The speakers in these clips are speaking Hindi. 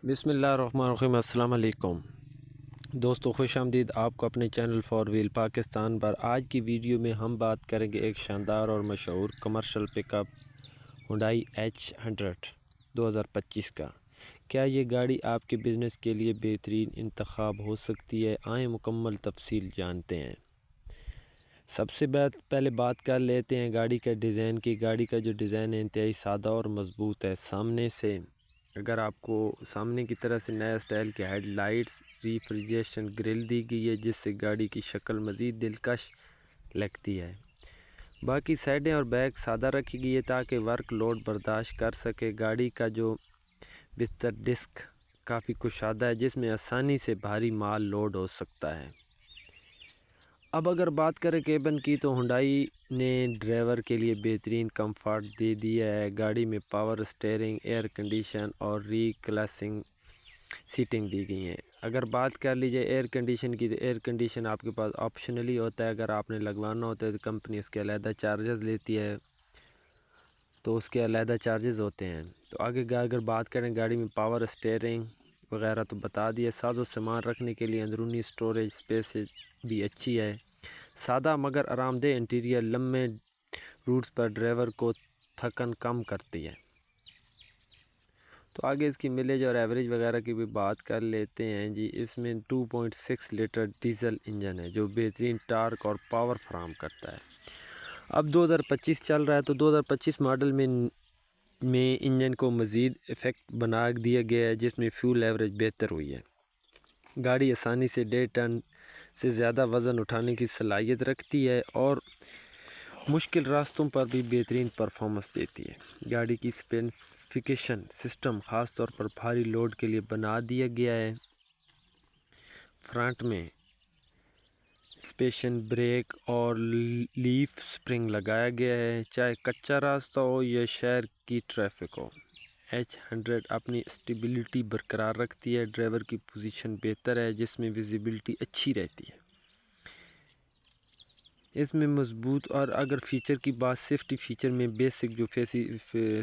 बिस्मिल्लाहिर्रहमानिर्रहीम। अस्सलाम वालेकुम दोस्तों, खुश आमदीद आपको अपने चैनल फॉर व्हील पाकिस्तान पर। आज की वीडियो में हम बात करेंगे एक शानदार और मशहूर कमर्शियल पिकअप हुंडई H100 2025 का। क्या ये गाड़ी आपके बिज़नेस के लिए बेहतरीन इंतखाब हो सकती है? आए मुकम्मल तफसील जानते हैं। सबसे पहले बात कर लेते हैं गाड़ी के डिज़ाइन की। गाड़ी का जो डिज़ाइन है इंतहाई सादा और मज़बूत है। सामने से अगर आपको सामने की तरफ से नया स्टाइल के हेडलाइट्स रिफ्रिजरेशन ग्रिल दी गई है, जिससे गाड़ी की शक्ल मज़ीद दिलकश लगती है। बाकी साइडें और बैक सादा रखी गई है ताकि वर्क लोड बर्दाश्त कर सके। गाड़ी का जो बिस्तर डिस्क काफ़ी कुशादा है, जिसमें आसानी से भारी माल लोड हो सकता है। अब अगर बात करें केबिन की, तो हुंडई ने ड्राइवर के लिए बेहतरीन कंफर्ट दे दिया है। गाड़ी में पावर स्टीयरिंग, एयर कंडीशन और रिक्लाइनिंग सीटिंग दी गई हैं। अगर बात कर लीजिए एयर कंडीशन की, तो एयर कंडीशन आपके पास ऑप्शनली होता है। अगर आपने लगवाना होता है तो कंपनी उसके अलहदा चार्जेस लेती है, तो उसके अलहदा चार्जेस होते हैं। तो आगे अगर बात करें गाड़ी में पावर स्टीयरिंग वगैरह तो बता दिया। साजो सामान रखने के लिए अंदरूनी स्टोरेज स्पेस भी अच्छी है। सादा मगर आरामदेह इंटीरियर लंबे रूट्स पर ड्राइवर को थकन कम करती है। तो आगे इसकी मिलेज और एवरेज वगैरह की भी बात कर लेते हैं जी। इसमें 2.6 लीटर डीजल इंजन है जो बेहतरीन टार्क और पावर फराहम करता है। अब 2025 चल रहा है, तो 2025 मॉडल में इंजन को मज़ीद इफ़ेक्ट बना दिया गया है, जिसमें फ्यूल एवरेज बेहतर हुई है। गाड़ी आसानी से 1.5 टन से ज़्यादा वज़न उठाने की सलाहियत रखती है और मुश्किल रास्तों पर भी बेहतरीन परफॉर्मेंस देती है। गाड़ी की स्पेसिफिकेशन सिस्टम ख़ास तौर पर भारी लोड के लिए बना दिया गया है। फ्रंट में स्पेशन ब्रेक और लीफ स्प्रिंग लगाया गया है, चाहे कच्चा रास्ता हो या शहर की ट्रैफिक हो। H100 अपनी स्टेबिलिटी बरकरार रखती है। ड्राइवर की पोजीशन बेहतर है, जिसमें विजिबिलिटी अच्छी रहती है। इसमें मजबूत और अगर फ़ीचर की बात, सेफ्टी फ़ीचर में बेसिक जो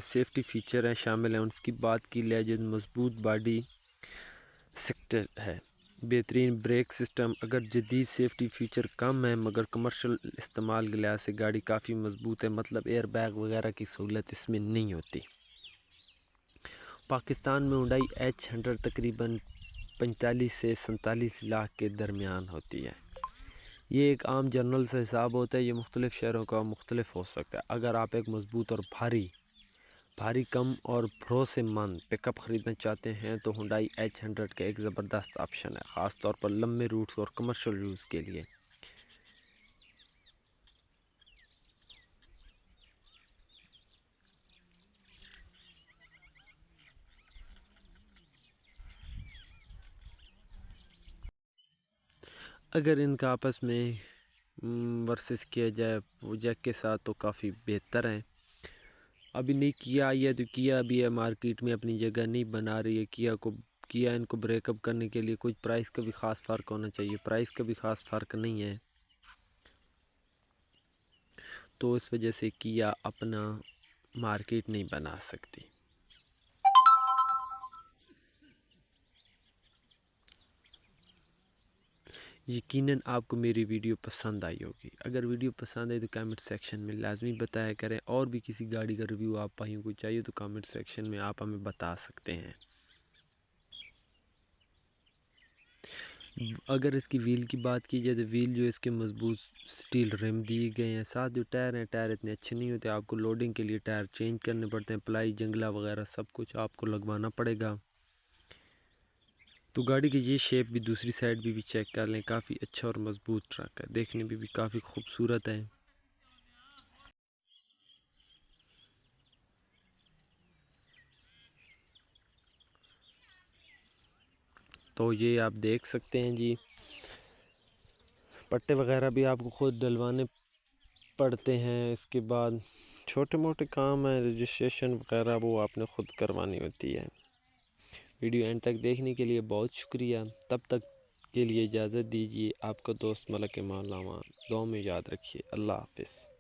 सेफ्टी फ़ीचर हैं शामिल हैं, उसकी बात की जाए जो मजबूत बॉडी सेक्टर है, बेहतरीन ब्रेक सिस्टम। अगर जदीद सेफ्टी फ़ीचर कम है मगर कमर्शियल इस्तेमाल के लिहाज से गाड़ी काफ़ी मजबूत है, मतलब एयर बैग वगैरह की सहूलत इसमें नहीं होती। पाकिस्तान में हुंडई H100 तकरीबन 45 से 47 लाख के दरमियान होती है। ये एक आम जनरल सा हिसाब होता है। ये मुख्तलिफ़ शहरों का मुख्तलिफ हो सकता है। अगर आप एक मज़बूत और भारी कम और भरोसेमंद पिकअप ख़रीदना चाहते हैं, तो हुंडई H100 का एक ज़बरदस्त ऑप्शन है, ख़ास तौर पर लंबे रूट्स और कमर्शियल यूज़ के लिए। अगर इनका आपस में वर्सेस किया जाए प्रोजेक्ट के साथ, तो काफ़ी बेहतर हैं। अभी नहीं किया आई है, तो किया भी है मार्केट में अपनी जगह नहीं बना रही है। किया इनको ब्रेकअप करने के लिए कुछ प्राइस का भी ख़ास फ़र्क होना चाहिए। प्राइस का भी ख़ास फ़र्क नहीं है, तो इस वजह से किया अपना मार्केट नहीं बना सकती। यकीनन आपको मेरी वीडियो पसंद आई होगी। अगर वीडियो पसंद आई तो कमेंट सेक्शन में लाजमी बताया करें। और भी किसी गाड़ी का रिव्यू आप भाइयों को चाहिए तो कमेंट सेक्शन में आप हमें बता सकते हैं। अगर इसकी व्हील की बात की जाए, तो व्हील जो इसके मजबूत स्टील रिम दिए गए हैं। साथ जो टायर हैं, टायर इतने अच्छे नहीं होते, आपको लोडिंग के लिए टायर चेंज करने पड़ते हैं। प्लाई जंगला वगैरह सब कुछ आपको लगवाना पड़ेगा। तो गाड़ी की ये शेप भी दूसरी साइड भी चेक कर लें, काफ़ी अच्छा और मज़बूत ट्रक है, देखने में भी काफ़ी खूबसूरत है। तो ये आप देख सकते हैं जी, पट्टे वगैरह भी आपको खुद डलवाने पड़ते हैं। इसके बाद छोटे मोटे काम हैं, रजिस्ट्रेशन वगैरह वो आपने ख़ुद करवानी होती है। वीडियो एंड तक देखने के लिए बहुत शुक्रिया। तब तक के लिए इजाज़त दीजिए। आपका दोस्त मलक ईमान लामा। दुआ में याद रखिए। अल्लाह हाफ़िज़।